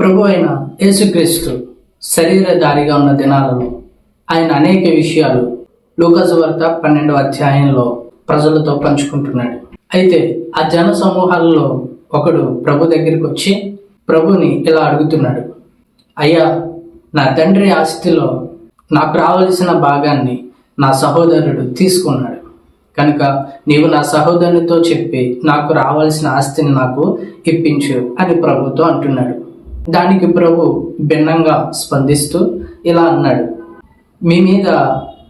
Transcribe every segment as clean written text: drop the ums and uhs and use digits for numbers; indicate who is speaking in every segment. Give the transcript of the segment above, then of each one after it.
Speaker 1: ప్రభు అయిన యేసుక్రీస్తు శరీరధారిగా ఉన్న దినాలలో ఆయన అనేక విషయాలు లూకాసు వార్త 12వ అధ్యాయంలో ప్రజలతో పంచుకుంటున్నాడు. అయితే ఆ జన సమూహాలలో ఒకడు ప్రభు దగ్గరికి వచ్చి ప్రభుని ఇలా అడుగుతున్నాడు, అయ్యా, నా తండ్రి ఆస్తిలో నాకు రావలసిన భాగాన్ని నా సహోదరుడు తీసుకున్నాడు కనుక నీవు నా సహోదరునితో చెప్పి నాకు రావాల్సిన ఆస్తిని నాకు ఇప్పించు అని ప్రభుతో అంటున్నాడు. దానికి ప్రభు భిన్నంగా స్పందిస్తూ ఇలా అన్నాడు, మీ మీద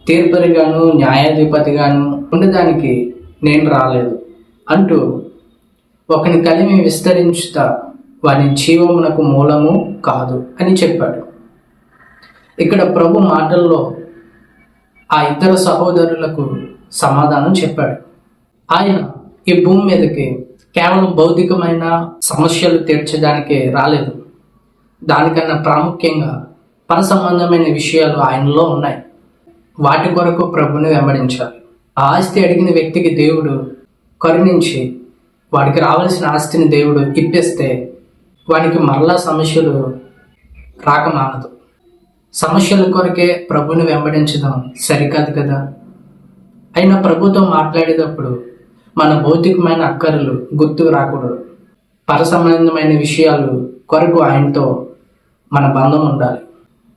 Speaker 1: తీర్పరిగాను న్యాయాధిపతిగాను ఉండడానికి నేను రాలేదు అంటూ ఒకని కలిమి విస్తరించుతా వాని జీవమునకు మూలము కాదు అని చెప్పాడు. ఇక్కడ ప్రభు మాటల్లో ఆ ఇద్దరు సహోదరులకు సమాధానం చెప్పాడు. ఆయన ఈ భూమి మీదకి కేవలం భౌతికమైన సమస్యలు తీర్చడానికి రాలేదు. దానికన్నా ప్రాముఖ్యంగా పర సంబంధమైన విషయాలు ఆయనలో ఉన్నాయి. వాటి కొరకు ప్రభుని వెంబడించాలి. ఆ ఆస్తి అడిగిన వ్యక్తికి దేవుడు కరుణించి వాడికి రావాల్సిన ఆస్తిని దేవుడు ఇప్పిస్తే వానికి మరలా సమస్యలు రాకమానదు. సమస్యల కొరకే ప్రభుని వెంబడించడం సరికాదు కదా. అయినా ప్రభుతో మాట్లాడేటప్పుడు మన భౌతికమైన అక్కర్లు గుర్తుకు రాకూడదు. పర సంబంధమైన విషయాలు కొరకు ఆయనతో మన బంధం ఉండాలి.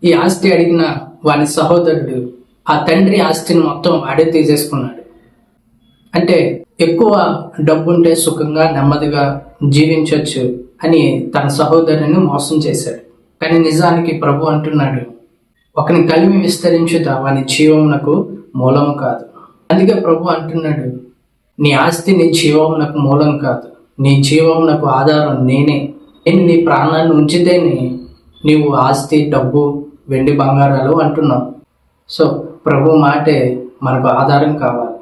Speaker 1: ఈ ఆస్తి అడిగిన వాని సహోదరుడు ఆ తండ్రి ఆస్తిని మొత్తం వాడే తీసేసుకున్నాడు. అంటే ఎక్కువ డబ్బుంటే సుఖంగా నెమ్మదిగా జీవించవచ్చు అని తన సహోదరుని మోసం చేశాడు. కానీ నిజానికి ప్రభు అంటున్నాడు, ఒకని కలిమి విస్తరించుట వాని జీవమునకు మూలము కాదు. అందుకే ప్రభు అంటున్నాడు, నీ ఆస్తి నీ జీవమునకు మూలం కాదు, నీ జీవమునకు ఆధారం నేనే. నేను నీ ప్రాణాన్ని ఉంచితేనే నీవు ఆస్తి, డబ్బు, వెండి బంగారాలు అంటున్నావు. సో ప్రభు మాటే మనకు ఆధారం కావాలి.